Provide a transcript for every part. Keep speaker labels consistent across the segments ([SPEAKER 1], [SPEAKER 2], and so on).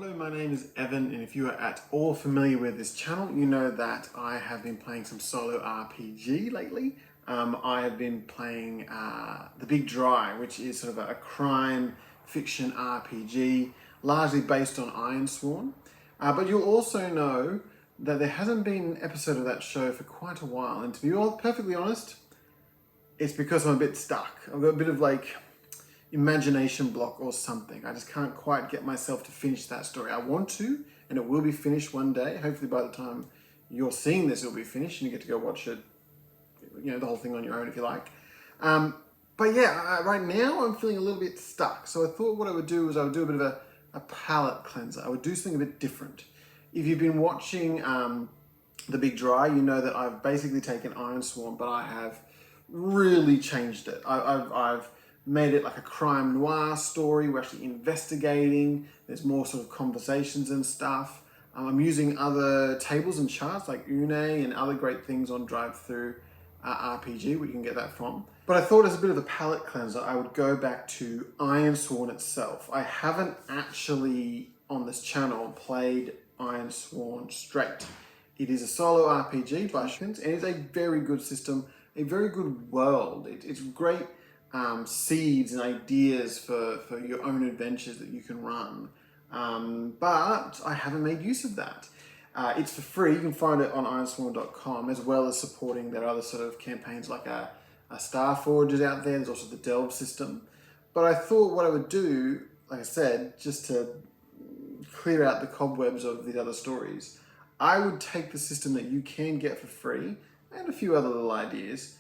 [SPEAKER 1] Hello, my name is Evan, and if you are at all familiar with this channel, you know that I have been playing some solo RPG lately. I have been playing The Big Dry, which is sort of a crime fiction RPG, largely based on Ironsworn. But you'll also know that there hasn't been an episode of that show for quite a while, and to be all perfectly honest, it's because I'm a bit stuck. I've got a bit of imagination block or something. I just can't quite get myself to finish that story. I want to, and it will be finished one day. Hopefully by the time you're seeing this, it'll be finished and you get to go watch it, the whole thing on your own if you like. But yeah, right now I'm feeling a little bit stuck. So I thought what I would do is I would do a bit of a palate cleanser. I would do something a bit different. If you've been watching The Big Dry, you know that I've basically taken Ironsworn, but I have really changed it. I've made it like a crime noir story. We're actually investigating. There's more sort of conversations and stuff. I'm using other tables and charts like Une and other great things on Drive-Thru RPG, where you can get that from. But I thought as a bit of a palate cleanser, I would go back to Ironsworn itself. I haven't actually, on this channel, played Ironsworn straight. It is a solo RPG by Shaun, and it's a very good system, a very good world. It's great seeds and ideas for your own adventures that you can run. But I haven't made use of that. It's for free. You can find it on ironsworn.com, as well as supporting their other sort of campaigns like a Starforge is out there. There's also the Delve system. But I thought what I would do, like I said, just to clear out the cobwebs of these other stories, I would take the system that you can get for free and a few other little ideas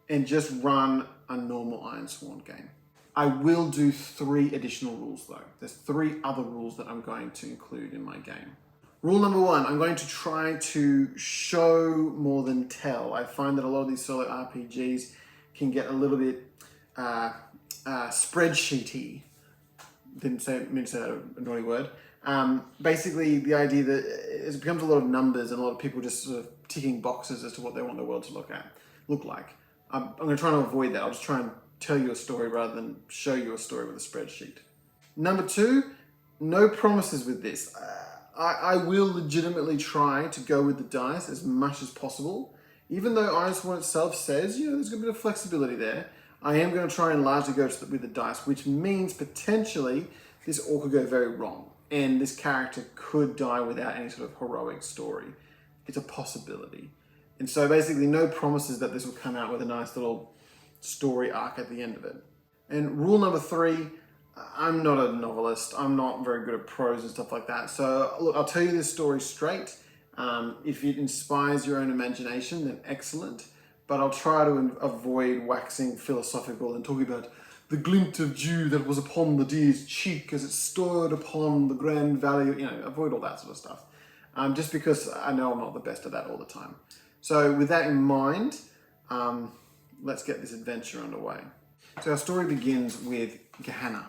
[SPEAKER 1] and just run a normal Ironsworn game. I will do 3 additional rules though. There's 3 other rules that I'm going to include in my game. Rule number 1, I'm going to try to show more than tell. I find that a lot of these solo RPGs can get a little bit spreadsheety. Mean to say that a naughty word. Basically, the idea that it becomes a lot of numbers and a lot of people just sort of ticking boxes as to what they want the world to look like. I'm going to try and avoid that. I'll just try and tell you a story rather than show you a story with a spreadsheet. Number 2, no promises with this. I will legitimately try to go with the dice as much as possible. Even though Ironsworn itself says, there's a bit of flexibility there, I am going to try and largely go with the dice, which means potentially this all could go very wrong. And this character could die without any sort of heroic story. It's a possibility. And so basically no promises that this will come out with a nice little story arc at the end of it. And rule number 3, I'm not a novelist. I'm not very good at prose and stuff like that. So look, I'll tell you this story straight. If it inspires your own imagination, then excellent. But I'll try to avoid waxing philosophical and talking about the glint of dew that was upon the deer's cheek as it stood upon the grand valley, avoid all that sort of stuff. Just because I know I'm not the best at that all the time. So with that in mind, let's get this adventure underway. So our story begins with Gimana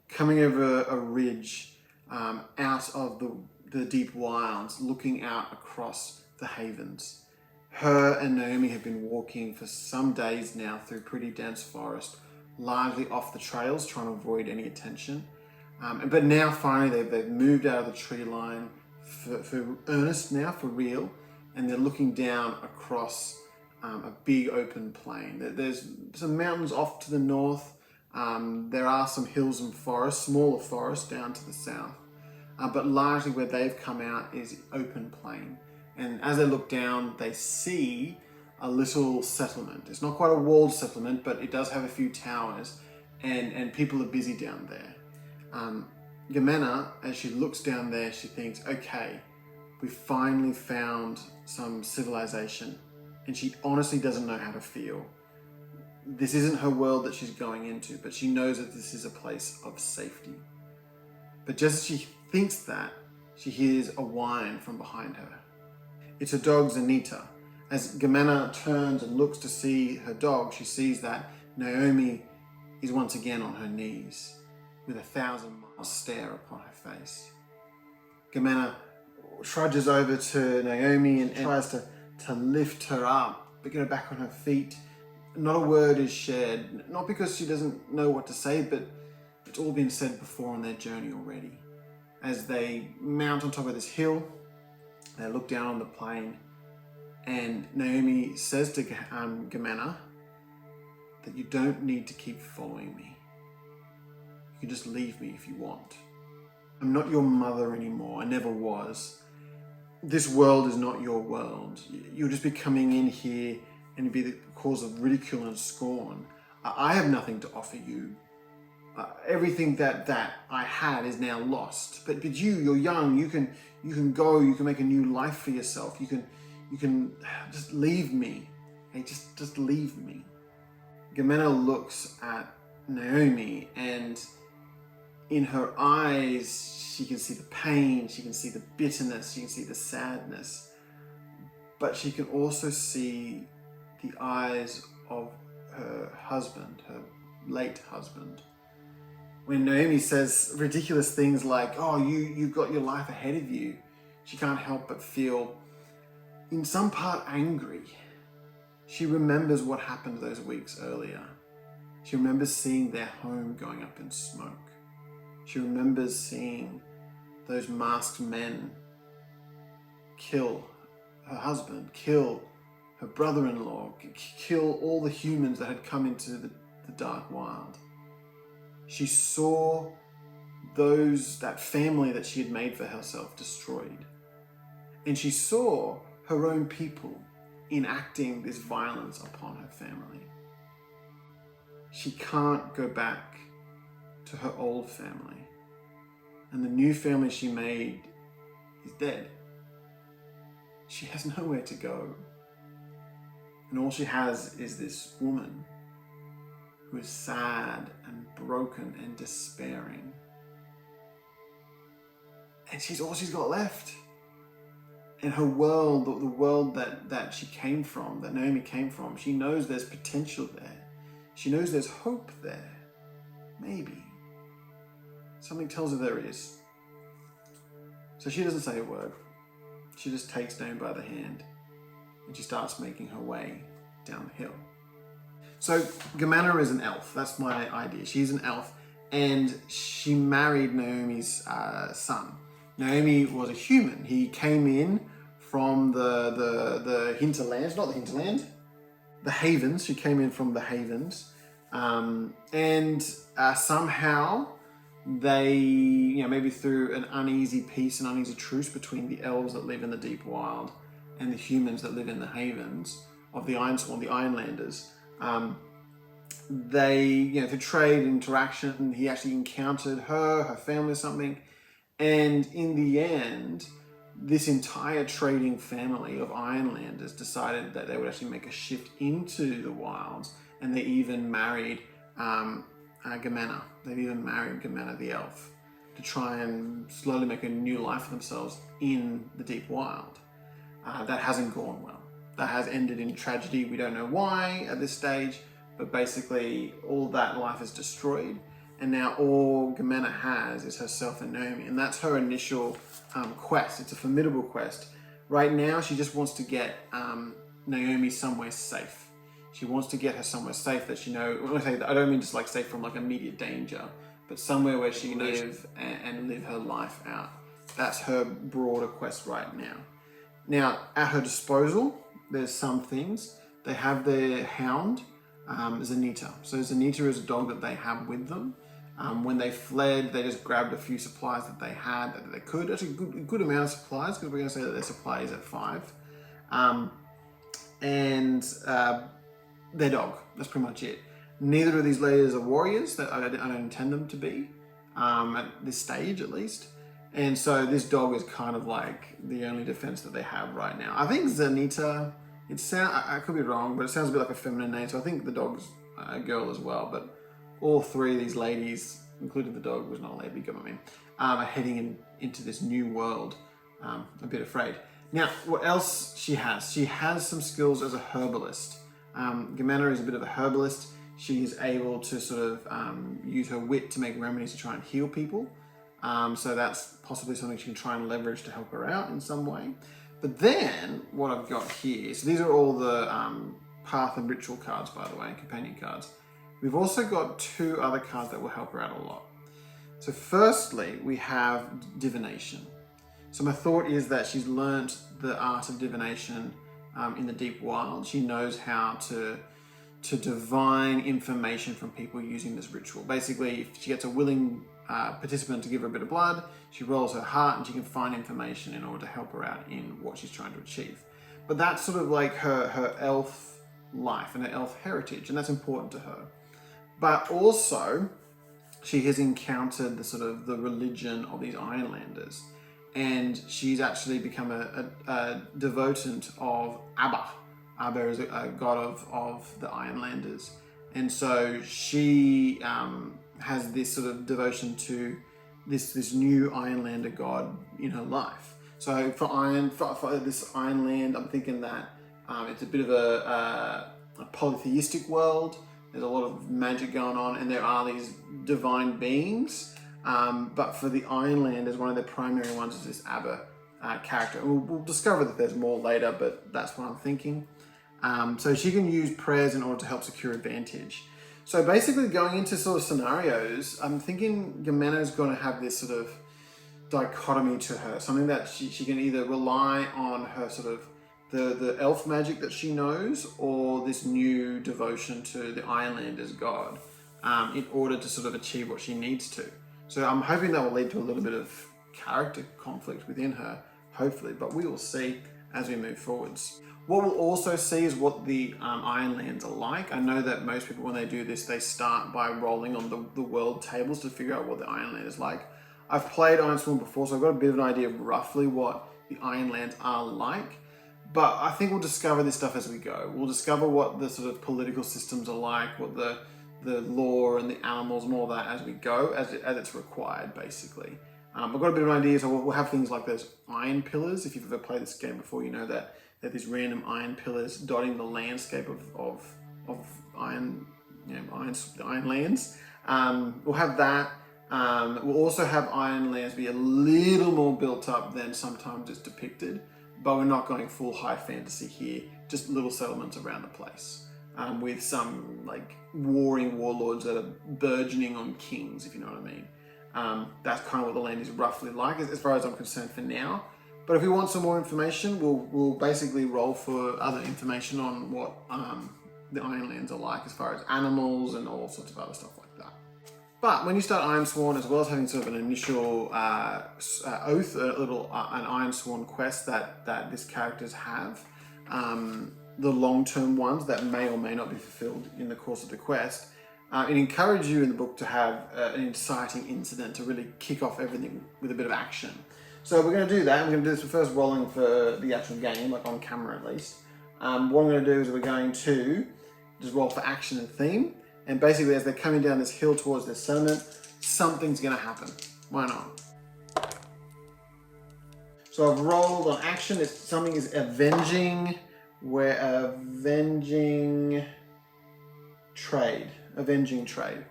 [SPEAKER 1] coming over a ridge out of the deep wilds, looking out across the havens. Her and Naomi have been walking for some days now through pretty dense forest, largely off the trails, trying to avoid any attention. But now finally they've moved out of the tree line for earnest now, for real, and they're looking down across a big open plain. There's some mountains off to the north. There are some hills and forests, smaller forests down to the south. But largely where they've come out is open plain. And as they look down, they see a little settlement. It's not quite a walled settlement, but it does have a few towers, and people are busy down there. Gimana, as she looks down there, she thinks, okay, we finally found some civilization, and she honestly doesn't know how to feel. This isn't her world that she's going into, but she knows that this is a place of safety. But just as she thinks that, she hears a whine from behind her. It's her dog, Zanita. As Gimana turns and looks to see her dog, she sees that Naomi is once again on her knees, with a 1,000-mile stare upon her face. Gimana trudges over to Naomi and tries to lift her up, but get her back on her feet. Not a word is shared, not because she doesn't know what to say, but it's all been said before on their journey already. as they mount on top of this hill. They look down on the plain, and Naomi says to Gimana that you don't need to keep following me. You can just leave me if you want. I'm not your mother anymore. I never was. This world is not your world. You'll just be coming in here and you'll be the cause of ridicule and scorn. I have nothing to offer you. Everything that I had is now lost. But you're young. You can go. You can make a new life for yourself. You can just leave me. Hey, just leave me. Gimana looks at Naomi, and in her eyes, she can see the pain. She can see the bitterness. She can see the sadness. But she can also see the eyes of her husband, her late husband. When Naomi says ridiculous things like, oh, you've got your life ahead of you, she can't help but feel, in some part, angry. She remembers what happened those weeks earlier. She remembers seeing their home going up in smoke. She remembers seeing those masked men kill her husband, kill her brother-in-law, kill all the humans that had come into the dark wild. She saw that family that she had made for herself destroyed. And she saw her own people enacting this violence upon her family. She can't go back to her old family. And the new family she made is dead. She has nowhere to go. And all she has is this woman who is sad and broken and despairing. And she's all she's got left. And her world, the world that she came from, that Naomi came from, she knows there's potential there. She knows there's hope there. Maybe. Something tells her there is. So she doesn't say a word. She just takes Naomi by the hand and she starts making her way down the hill. So Gimana is an elf. That's my idea. She's an elf, and she married Naomi's son. Naomi was a human. He came in from the hinterlands, not the hinterland, the havens. She came in from the havens, and somehow they, maybe through an uneasy peace, an uneasy truce between the elves that live in the deep wild and the humans that live in the havens of the Ironsworn, the Ironlanders. They, through trade and interaction, he actually encountered her family or something. And in the end, this entire trading family of Ironlanders decided that they would actually make a shift into the wilds. And they even married Gimana. They've even married Gimana the elf to try and slowly make a new life for themselves in the deep wild. That hasn't gone well. That has ended in tragedy. We don't know why at this stage, but basically all that life is destroyed. And now all Gimana has is herself and Naomi. And that's her initial quest. It's a formidable quest. Right now, she just wants to get Naomi somewhere safe. She wants to get her somewhere safe that she knows. When I say that, I don't mean just like safe from like immediate danger, but somewhere where she can live and live her life out. That's her broader quest right now. Now, at her disposal, there's some things. They have their hound, Zanita. So Zanita is a dog that they have with them. When they fled, they just grabbed a few supplies that they had, that they could. Actually, a good amount of supplies, because we're going to say that their supply is at 5. And their dog. That's pretty much it. Neither of these ladies are warriors. I don't intend them to be, at this stage at least. And so this dog is kind of like the only defense that they have right now. I think Zanita, I could be wrong, but it sounds a bit like a feminine name, so I think the dog's a girl as well. But all 3 of these ladies, including the dog, was not a lady, you get what I mean, are heading into this new world, a bit afraid. Now, what else she has? She has some skills as a herbalist. Gimana is a bit of a herbalist. She is able to sort of use her wit to make remedies to try and heal people. So that's possibly something she can try and leverage to help her out in some way. But then what I've got here, so these are all the path and ritual cards, by the way, and companion cards. We've also got 2 other cards that will help her out a lot. So firstly, we have divination. So my thought is that she's learnt the art of divination in the deep wild. She knows how to divine information from people using this ritual. Basically, if she gets a willing participant to give her a bit of blood, she rolls her heart and she can find information in order to help her out in what she's trying to achieve. But that's sort of like her elf life and her elf heritage, and that's important to her. But also, she has encountered the sort of the religion of these Ironlanders, and she's actually become a devotant of Abba. Abba is a god of the Ironlanders, and so she has this sort of devotion to this new Ironlander god in her life. So for this Ironland, I'm thinking that it's a bit of a polytheistic world. There's a lot of magic going on, and there are these divine beings. But for the Ironlanders, one of their primary ones is this Abba character. We'll discover that there's more later, but that's what I'm thinking. So she can use prayers in order to help secure advantage. So basically, going into sort of scenarios, I'm thinking Gimana's going to have this sort of dichotomy to her, something that she can either rely on her sort of the elf magic that she knows, or this new devotion to the Ironlanders god in order to sort of achieve what she needs to. So I'm hoping that will lead to a little bit of character conflict within her, hopefully, but we will see as we move forwards. What we'll also see is what the Ironlands are like. I know that most people, when they do this, they start by rolling on the world tables to figure out what the Ironland is like. I've played Ironsworn before, so I've got a bit of an idea of roughly what the Ironlands are like. But I think we'll discover this stuff as we go. We'll discover what the sort of political systems are like, what the law and the animals and all that as we go, as it's required, basically. I've got a bit of an idea, so we'll have things like those iron pillars. If you've ever played this game before, you know that there are these random iron pillars dotting the landscape of iron, the Ironlands. We'll have that. We'll also have Ironlands be a little more built up than sometimes it's depicted, but we're not going full high fantasy here, just little settlements around the place. With some like warring warlords that are burgeoning on kings, if you know what I mean. That's kind of what the land is roughly like, as far as I'm concerned for now. But if we want some more information, we'll basically roll for other information on what the Ironlands are like, as far as animals and all sorts of other stuff like that. But when you start Ironsworn, as well as having sort of an initial oath, an Ironsworn quest that this characters have, the long-term ones that may or may not be fulfilled in the course of the quest, it encourages you in the book to have an inciting incident to really kick off everything with a bit of action. So we're going to do that. I'm going to do this first rolling for the actual game, like on camera at least. What I'm going to do is we're going to just roll for action and theme. And basically, as they're coming down this hill towards their settlement, something's going to happen. Why not? So I've rolled on action. Something is avenging. We're avenging trade. Avenging trade.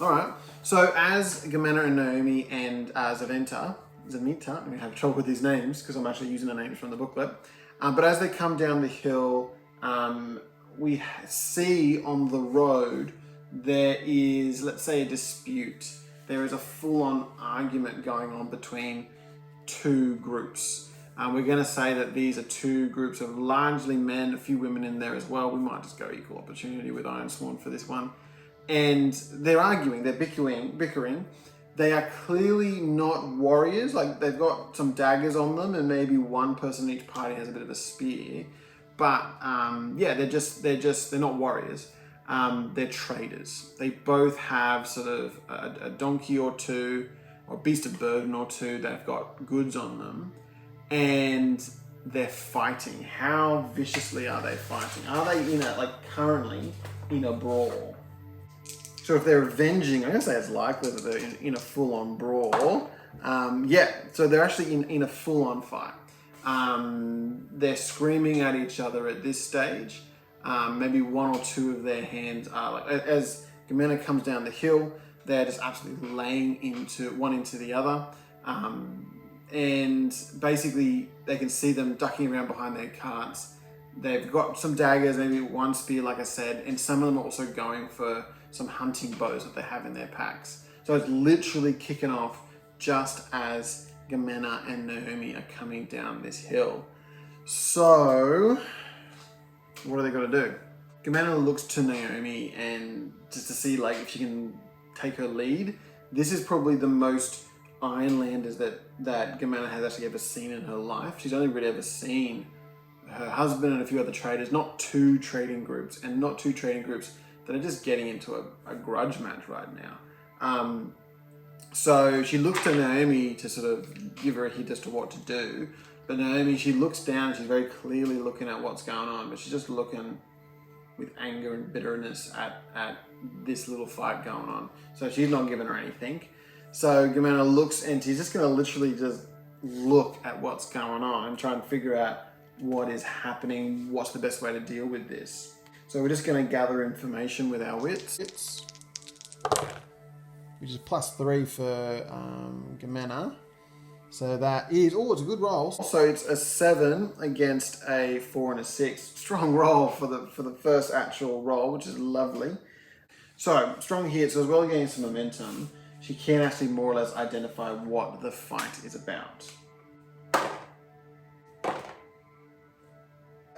[SPEAKER 1] All right. So as Gimana and Naomi and Zamita, I'm going to have trouble with these names because I'm actually using the names from the booklet. But as they come down the hill, we see on the road there is, let's say, a dispute. There is a full-on argument going on between two groups. We're going to say that these are two groups of largely men, a few women in there as well. We might just go equal opportunity with Ironsworn for this one. And they're arguing, they're bickering. They are clearly not warriors. Like, they've got some daggers on them, and maybe one person in each party has a bit of a spear. But yeah, they're not warriors. They're traders. They both have sort of a donkey or two, or a beast of burden or two that have got goods on them, and they're fighting. How viciously are they fighting? Are they currently in a brawl? So if they're avenging, I'm going to say it's likely that they're in a full-on brawl. Yeah, so they're actually in a full-on fight. They're screaming at each other at this stage. Maybe one or two of their hands are as Gimana comes down the hill, they're just absolutely laying one into the other. And basically they can see them ducking around behind their carts. They've got some daggers, maybe one spear, like I said, and some of them are also going for some hunting bows that they have in their packs. So it's literally kicking off just as Gimana and Naomi are coming down this hill. So what are they going to do? Gimana looks to Naomi and just to see like if she can take her lead. This is probably the most Ironlanders that Gimana has actually ever seen in her life. She's only really ever seen her husband and a few other traders, not two trading groups, and not two trading groups that are just getting into a grudge match right now. So she looks to Naomi to sort of give her a hint as to what to do. But Naomi, she looks down, she's very clearly looking at what's going on, but she's just looking with anger and bitterness at this little fight going on. So she's not giving her anything. So Gimana looks and she's just gonna literally just look at what's going on and try and figure out what is happening, what's the best way to deal with this. So we're just gonna gather information with our wits. Which is +3 for Gimana. So that is, it's a good roll. So it's a 7 against a 4 and a 6. Strong roll for the first actual roll, which is lovely. So strong hit, so as well as getting some momentum, she can actually more or less identify what the fight is about.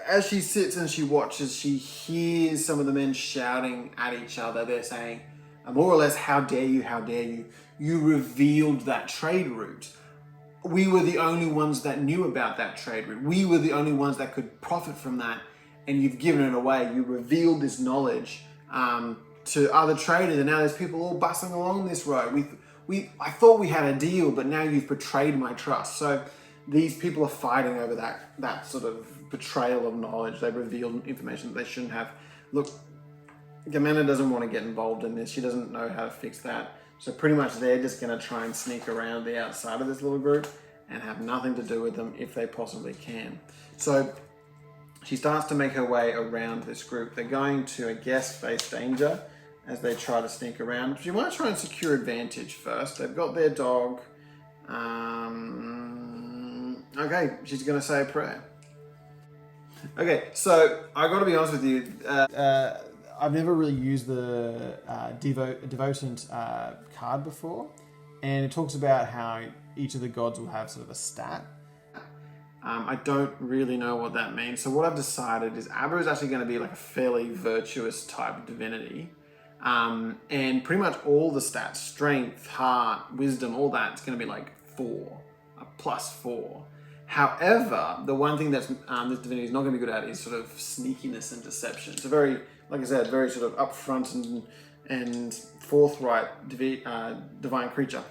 [SPEAKER 1] As she sits and she watches, she hears some of the men shouting at each other. They're saying, more or less, how dare you, how dare you. You revealed that trade route. We were the only ones that knew about that trade route. We were the only ones that could profit from that, and you've given it away. You revealed this knowledge to other traders, and now there's people all bustling along this road. I thought we had a deal, but now you've betrayed my trust. So these people are fighting over that sort of betrayal of knowledge. They revealed information that they shouldn't have. Look, Gimana doesn't want to get involved in this. She doesn't know how to fix that. So pretty much they're just going to try and sneak around the outside of this little group and have nothing to do with them if they possibly can. So she starts to make her way around this group. They're going to, I guess, face danger as they try to sneak around. She might try and secure advantage first. They've got their dog. Okay, she's going to say a prayer. Okay, so I got to be honest with you. I've never really used the Devotant card before, and it talks about how each of the gods will have sort of a stat. I don't really know what that means. So what I've decided is Abba is actually going to be like a fairly virtuous type of divinity. And pretty much all the stats, strength, heart, wisdom, all that, it's going to be like 4, a +4. However, the one thing that's this divinity is not going to be good at is sort of sneakiness and deception. It's a very, like I said, very sort of upfront and forthright divine creature.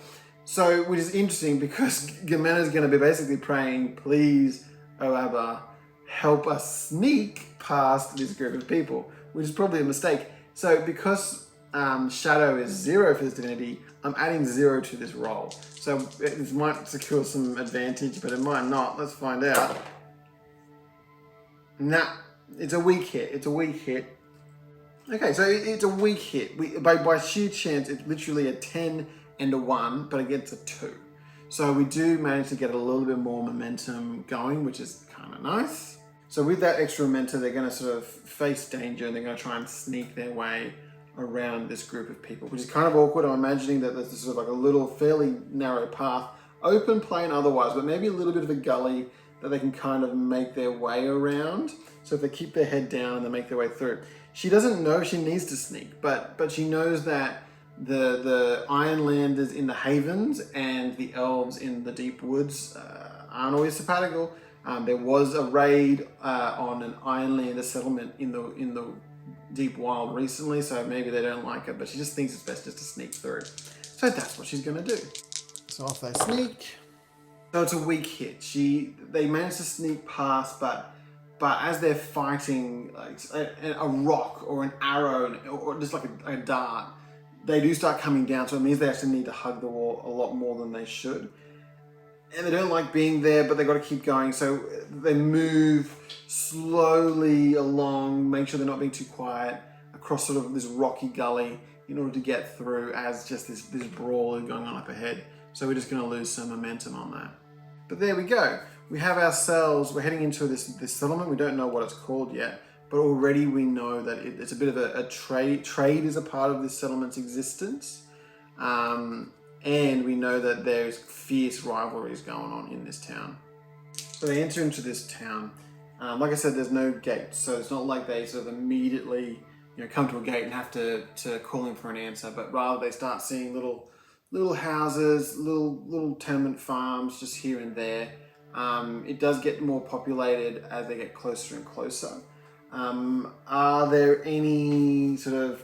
[SPEAKER 1] So, which is interesting because Gimana is going to be basically praying, please, oh Abba, help us sneak past this group of people, which is probably a mistake. So because shadow is 0 for this divinity, I'm adding 0 to this roll. So it might secure some advantage, but it might not. Let's find out. Nah, it's a weak hit. It's a weak hit. Okay, so it's a weak hit. By sheer chance, it's literally a 10 and a 1, but it gets a 2. So we do manage to get a little bit more momentum going, which is kind of nice. So with that extra momentum, they're going to sort of face danger and they're going to try and sneak their way around this group of people, which is kind of awkward. I'm imagining that there's sort of like a little fairly narrow path, open plain otherwise, but maybe a little bit of a gully that they can kind of make their way around. So if they keep their head down and they make their way through. She doesn't know she needs to sneak, but she knows that the Ironlanders in the Havens and the Elves in the Deep Woods aren't always simpatico. There was a raid on an Ironlander settlement in the Deep Wild recently, so maybe they don't like it, but she just thinks it's best just to sneak through. So that's what she's going to do. So off they sneak. So it's a weak hit. They manage to sneak past, but as they're fighting like a rock or an arrow or just like a dart, they do start coming down, so it means they actually need to hug the wall a lot more than they should. And they don't like being there, but they've got to keep going. So they move slowly along, make sure they're not being too quiet, across sort of this rocky gully in order to get through as just this brawl is going on up ahead. So we're just going to lose some momentum on that. But there we go. We have ourselves, we're heading into this settlement. We don't know what it's called yet, but already we know that it's a bit of a trade. Trade is a part of this settlement's existence. And we know that there's fierce rivalries going on in this town. So they enter into this town. Like I said, there's no gate, so it's not like they sort of immediately, come to a gate and have to call in for an answer. But rather, they start seeing little houses, little tenement farms just here and there. It does get more populated as they get closer and closer. Are there any sort of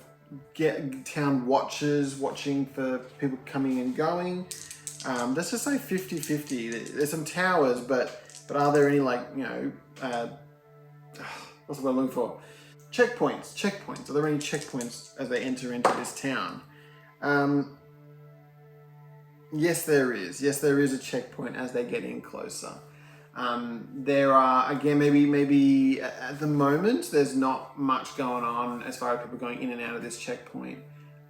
[SPEAKER 1] town watchers watching for people coming and going? Let's just say 50-50. There's some towers, but are there any what's the word I'm looking for? Checkpoints. Are there any checkpoints as they enter into this town? Yes, there is. Yes, there is a checkpoint as they get in closer. There are, again, maybe at the moment, there's not much going on as far as people going in and out of this checkpoint.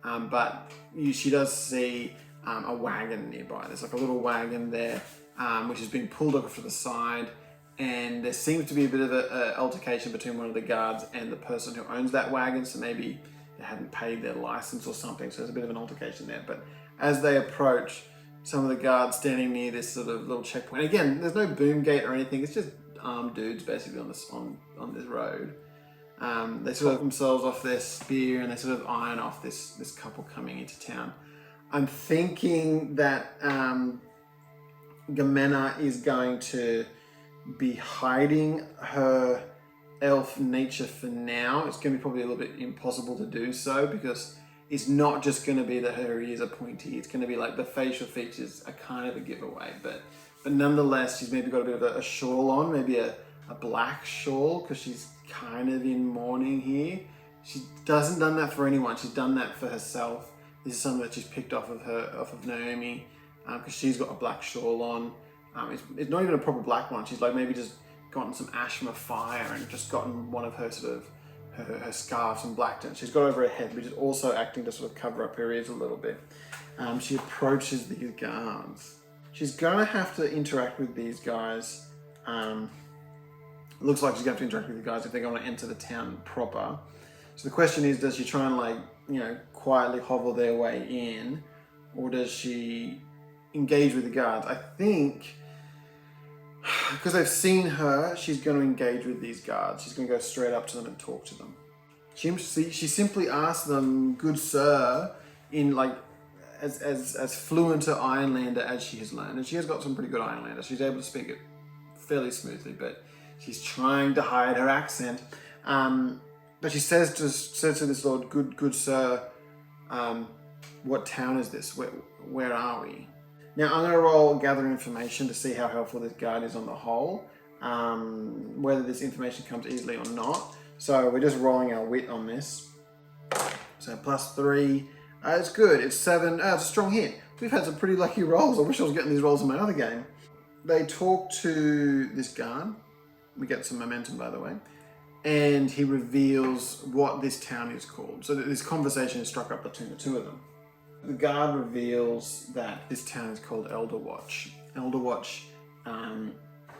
[SPEAKER 1] But she does see a wagon nearby. There's like a little wagon there, which has been pulled off to the side. And there seems to be a bit of an altercation between one of the guards and the person who owns that wagon. So maybe they hadn't paid their license or something. So there's a bit of an altercation there. But as they approach, some of the guards standing near this sort of little checkpoint. Again, there's no boom gate or anything. It's just armed dudes basically on this road. They sort of themselves off their spear and they sort of iron off this couple coming into town. I'm thinking that Gimana is going to be hiding her elf nature for now. It's going to be probably a little bit impossible to do so because it's not just going to be that her ears are pointy. It's going to be like the facial features are kind of a giveaway. But nonetheless, she's maybe got a bit of a shawl on, maybe a black shawl because she's kind of in mourning here. She hasn't done that for anyone. She's done that for herself. This is something that she's picked off of Naomi because she's got a black shawl on. It's not even a proper black one. She's like maybe just gotten some ash from a fire and just gotten one of her sort of her scarves and blacked it. She's got over her head, which is also acting to sort of cover up her ears a little bit. She approaches these guards. She's gonna have to interact with these guys. Looks like she's gonna have to interact with the guys if they're gonna enter the town proper. So the question is, does she try and quietly hovel their way in, or does she engage with the guards? I think because they've seen her, she's going to engage with these guards. She's going to go straight up to them and talk to them. She simply asks them, "Good sir," in as fluent an Ironlander as she has learned, and she has got some pretty good Ironlander. She's able to speak it fairly smoothly, but she's trying to hide her accent. But she says to this lord, "Good sir, what town is this? Where are we?" Now, I'm going to roll gather information to see how helpful this guard is on the whole, whether this information comes easily or not. So we're just rolling our wit on this. So +3, it's good. It's 7, it's a strong hit. We've had some pretty lucky rolls. I wish I was getting these rolls in my other game. They talk to this guard. We get some momentum, by the way. And he reveals what this town is called. So this conversation is struck up between the two of them. The guard reveals that this town is called Elderwatch. Elderwatch, as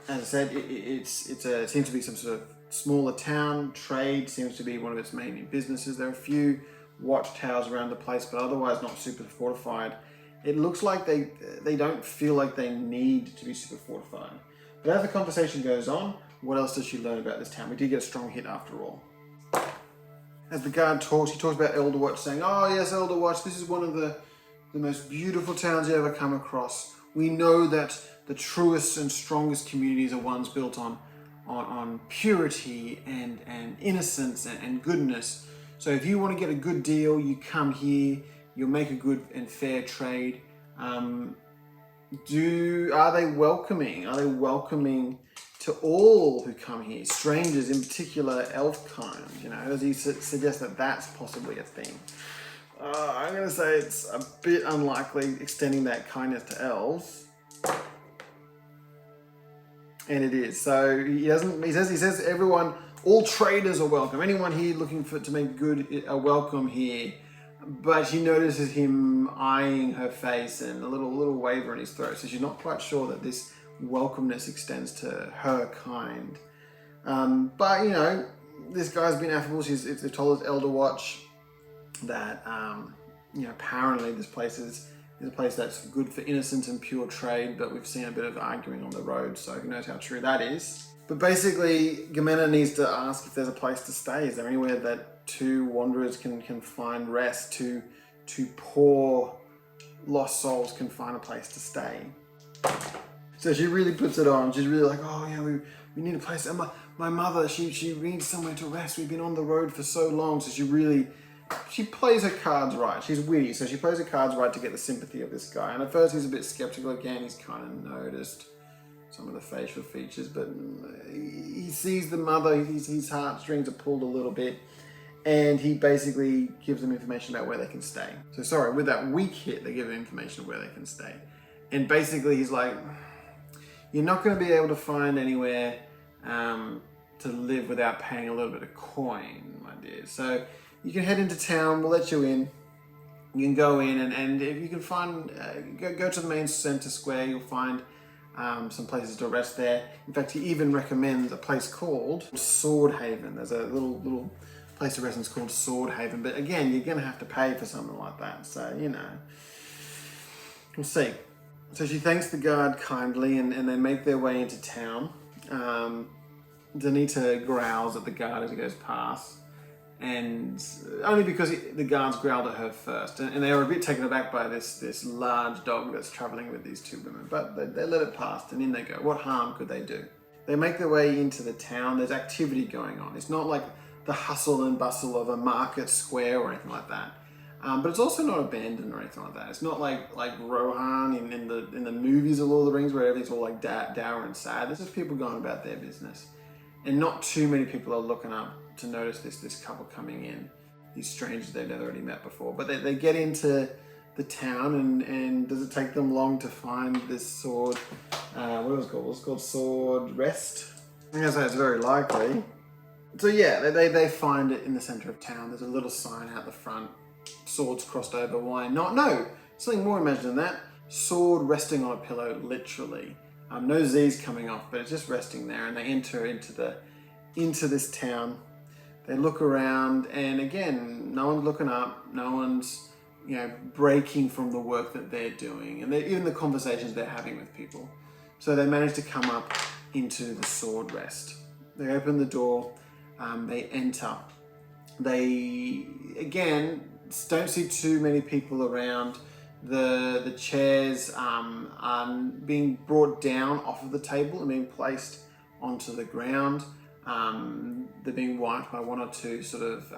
[SPEAKER 1] I said, it seems to be some sort of smaller town. Trade seems to be one of its main businesses. There are a few watchtowers around the place, but otherwise not super fortified. It looks like they don't feel like they need to be super fortified. But as the conversation goes on, what else does she learn about this town? We did get a strong hit after all. As the guard talks, he talks about Elderwatch, saying, "Oh yes, Elderwatch, this is one of the most beautiful towns you ever come across. We know that the truest and strongest communities are ones built on purity and innocence and goodness. So if you want to get a good deal, you come here, you'll make a good and fair trade." Are they welcoming? Are they welcoming to all who come here, strangers, in particular elf kind? Does he suggest that that's possibly a thing? I'm going to say it's a bit unlikely extending that kindness to elves. And it is. So he says everyone, all traders are welcome. Anyone here looking to make good are welcome here. But she notices him eyeing her face and a little waver in his throat. So she's not quite sure that this welcomeness extends to her kind. But this guy's been affable. They've told us Elderwatch that apparently this place is a place that's good for innocent and pure trade, but we've seen a bit of arguing on the road, so who knows how true that is. But basically, Gimana needs to ask if there's a place to stay. Is there anywhere that two wanderers can find rest, two poor lost souls can find a place to stay? So she really puts it on. She's really like, oh yeah, we need a place. And my mother, she needs somewhere to rest. We've been on the road for so long. So she plays her cards right. She's witty, so she plays her cards right to get the sympathy of this guy. And at first he's a bit skeptical again. He's kind of noticed some of the facial features, but he sees the mother, his heartstrings are pulled a little bit, and he basically gives them information about where they can stay. So sorry, with that weak hit, they give him information of where they can stay. And basically he's like, you're not going to be able to find anywhere to live without paying a little bit of coin, my dear. So you can head into town, we'll let you in. You can go in, and if you can find, go to the main center square, you'll find some places to rest there. In fact, he even recommends a place called Sword Haven. There's a little place to rest, and it's called Sword Haven. But again, you're going to have to pay for something like that. So, we'll see. So she thanks the guard kindly, and they make their way into town. Danita growls at the guard as he goes past, and only because the guards growled at her first, and they were a bit taken aback by this large dog that's traveling with these two women, but they let it past, and in they go. What harm could they do? They make their way into the town. There's activity going on. It's not like the hustle and bustle of a market square or anything like that, but it's also not abandoned or anything like that. It's not like Rohan in the movies of Lord of the Rings, where everything's all like dour and sad. There's just people going about their business, and not too many people are looking up to notice this couple coming in, these strangers they've never already met before. But they get into the town, and does it take them long to find this sword? What was it called? It was called Sword Rest. I'm gonna say it's very likely. So yeah, they find it in the center of town. There's a little sign out the front, swords crossed over. Why not? No, something more imagined than that. Sword resting on a pillow, literally. No Z's coming off, but it's just resting there, and they enter into this town. They look around, and again, no one's looking up, no one's breaking from the work that they're doing, and even the conversations they're having with people. So they manage to come up into the sword rest. They open the door, they enter. They, again, don't see too many people around. The chairs are being brought down off of the table and being placed onto the ground. They're being wiped by one or two sort of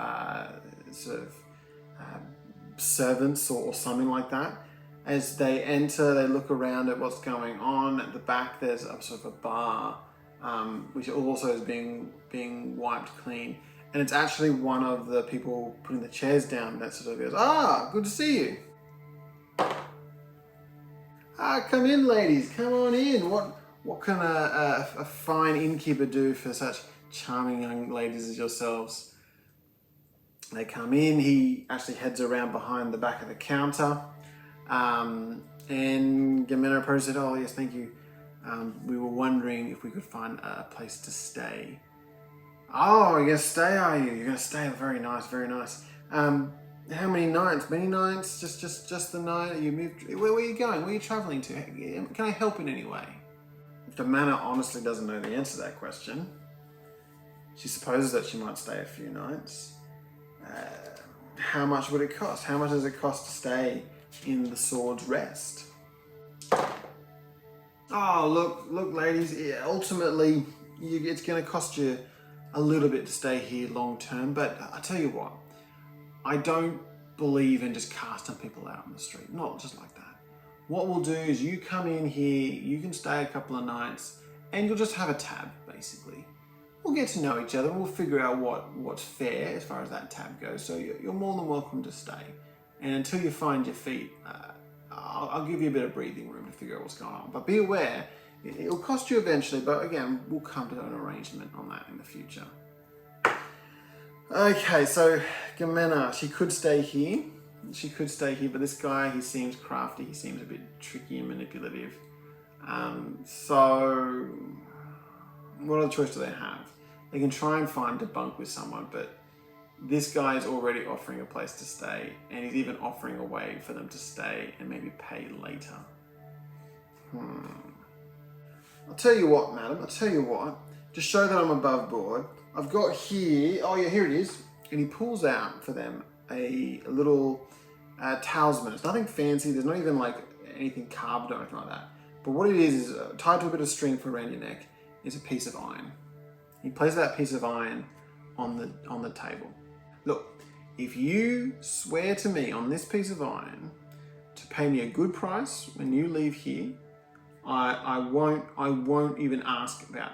[SPEAKER 1] servants or something like that. As they enter, they look around at what's going on. At the back, there's a sort of a bar, which also is being wiped clean. And it's actually one of the people putting the chairs down that sort of goes, good to see you. Come in, ladies, come on in. What can a fine innkeeper do for such charming young ladies as yourselves? They come in. He actually heads around behind the back of the counter, and Gimana approached and said, "Oh yes, thank you. We were wondering if we could find a place to stay." "Oh, you're gonna stay, are you? You're gonna stay? Very nice, very nice. How many nights? Many nights? Just the night you moved? Where are you going? Where are you traveling to? Can I help in any way?" Gimana honestly doesn't know the answer to that question. She supposes that she might stay a few nights. How much would it cost? How much does it cost to stay in the Sword's Rest? Oh, look, ladies. Ultimately, it's going to cost you a little bit to stay here long term. But I tell you what, I don't believe in just casting people out on the street. Not just like that. What we'll do is you come in here, you can stay a couple of nights, and you'll just have a tab, basically. We'll get to know each other, and we'll figure out what's fair as far as that tab goes. So you're more than welcome to stay. And until you find your feet, I'll give you a bit of breathing room to figure out what's going on. But be aware, it'll cost you eventually, but again, we'll come to an arrangement on that in the future. Okay, so Gimana, she could stay here. But this guy, he seems crafty. He seems a bit tricky and manipulative. So what other choice do they have? They can try and find a bunk with someone, but this guy is already offering a place to stay, and he's even offering a way for them to stay and maybe pay later. I'll tell you what, madam, I'll tell you what. To show that I'm above board, I've got here, oh yeah, here it is. And he pulls out for them a little talisman. It's nothing fancy, there's not even like anything carved or anything like that. But what it is tied to a bit of string for around your neck, is a piece of iron. He places that piece of iron on the table. Look, if you swear to me on this piece of iron to pay me a good price when you leave here, I won't even ask about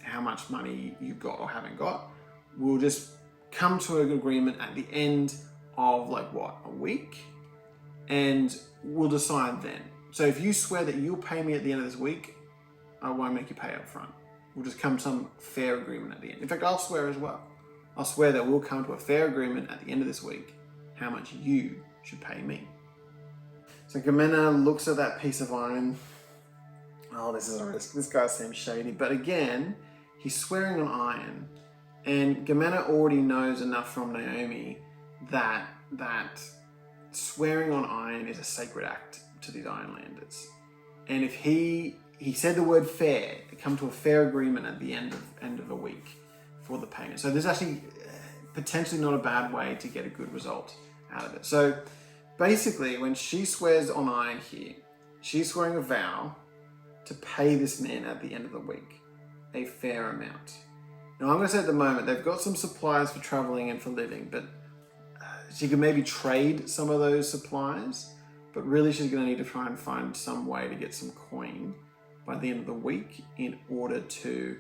[SPEAKER 1] how much money you've got or haven't got. We'll just come to an agreement at the end of like what, a week, and we'll decide then. So if you swear that you'll pay me at the end of this week, I won't make you pay up front. We'll just come to some fair agreement at the end. In fact, I'll swear as well. I'll swear that we'll come to a fair agreement at the end of this week how much you should pay me. So Gimana looks at that piece of iron. Oh, this is a risk. This guy seems shady. But again, he's swearing on iron. And Gimana already knows enough from Naomi that swearing on iron is a sacred act to these Ironlanders. And if he said the word fair, come to a fair agreement at the end of a week for the payment. So there's actually potentially not a bad way to get a good result out of it. So basically, when she swears on iron here, she's swearing a vow to pay this man at the end of the week a fair amount. Now I'm going to say at the moment, they've got some supplies for traveling and for living, but she could maybe trade some of those supplies, but really she's going to need to try and find some way to get some coin by the end of the week in order to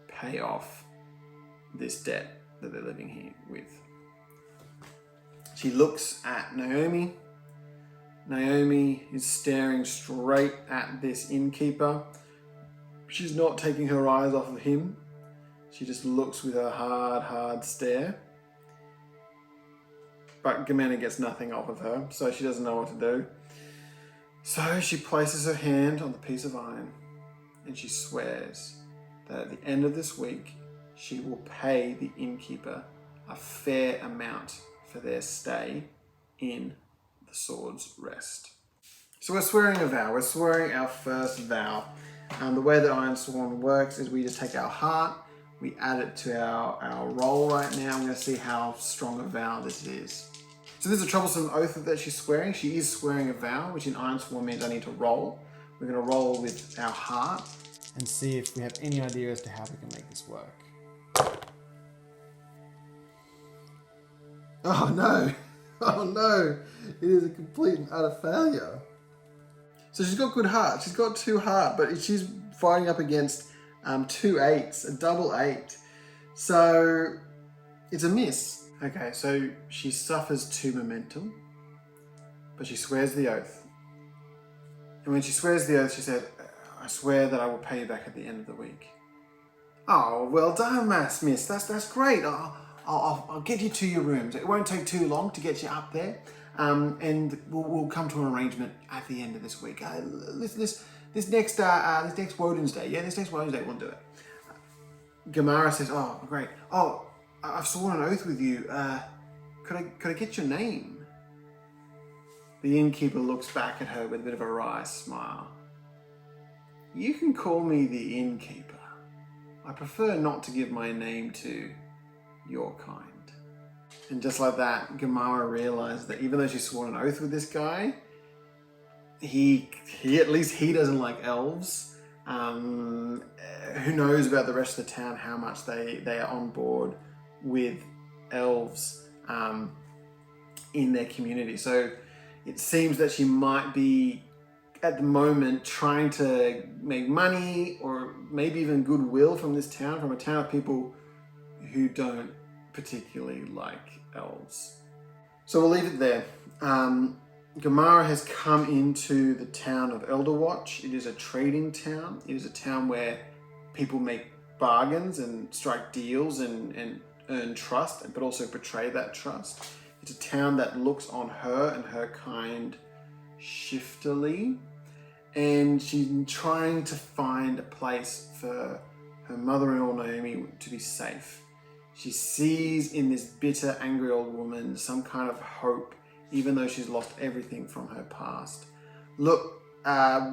[SPEAKER 1] pay off this debt that they're living here with. She looks at Naomi. Naomi is staring straight at this innkeeper. She's not taking her eyes off of him. She just looks with a hard stare. But Gimana gets nothing off of her, so she doesn't know what to do. So she places her hand on the piece of iron and she swears that at the end of this week, she will pay the innkeeper a fair amount for their stay in the Sword's Rest. So we're swearing a vow. We're swearing our first vow. The way that Ironsworn works is we just take our heart, we add it to our roll right now. I'm going to see how strong a vow this is. So this is a troublesome oath that she's swearing. She is swearing a vow, which in Ironsworn means I need to roll. We're going to roll with our heart and see if we have any idea as to how we can make this work. Oh no! Oh no! It is a complete and utter failure. So she's got good heart. She's got 2 heart, but she's fighting up against 2 8s, a double 8. So it's a miss. Okay, so she suffers 2 momentum, but she swears the oath. And when she swears the oath, she said, I swear that I will pay you back at the end of the week. Oh, well done, miss. That's great. I'll get you to your rooms. It won't take too long to get you up there. And we'll come to an arrangement at the end of this week. This next Woden's Day. Yeah, this next Woden's Day we'll do it. Gimana says, oh, great. Oh, I've sworn an oath with you. Could I get your name? The innkeeper looks back at her with a bit of a wry smile. You can call me the innkeeper. I prefer not to give my name to your kind. And just like that, Gimana realized that even though she swore an oath with this guy, he at least he doesn't like elves. Who knows about the rest of the town, how much they are on board with elves in their community. So it seems that she might be at the moment trying to make money or maybe even goodwill from this town, from a town of people who don't particularly like elves. So we'll leave it there. Gimana has come into the town of Elderwatch. It is a trading town. It is a town where people make bargains and strike deals and earn trust, but also betray that trust. It's a town that looks on her and her kind shiftily, and she's trying to find a place for her mother-in-law Naomi to be safe She sees in this bitter, angry old woman some kind of hope, even though she's lost everything from her past. Look,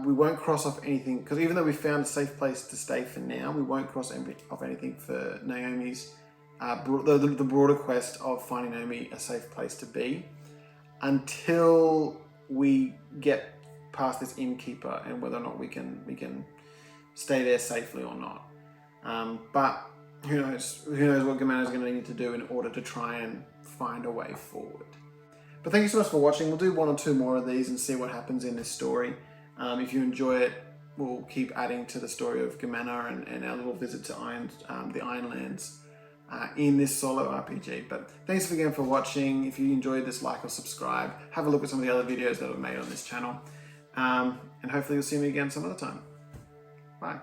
[SPEAKER 1] we won't cross off anything, because even though we found a safe place to stay for now, we won't cross off anything for Naomi's, the broader quest of finding Naomi a safe place to be, until we get past this innkeeper and whether or not we can stay there safely or not. But who knows what Gimana is going to need to do in order to try and find a way forward. But thank you so much for watching. We'll do 1 or 2 more of these and see what happens in this story. If you enjoy it, we'll keep adding to the story of Gimana and our little visit to the Ironlands in this solo RPG. But thanks again for watching. If you enjoyed this, like or subscribe. Have a look at some of the other videos that I've made on this channel. And hopefully you'll see me again some other time. Bye.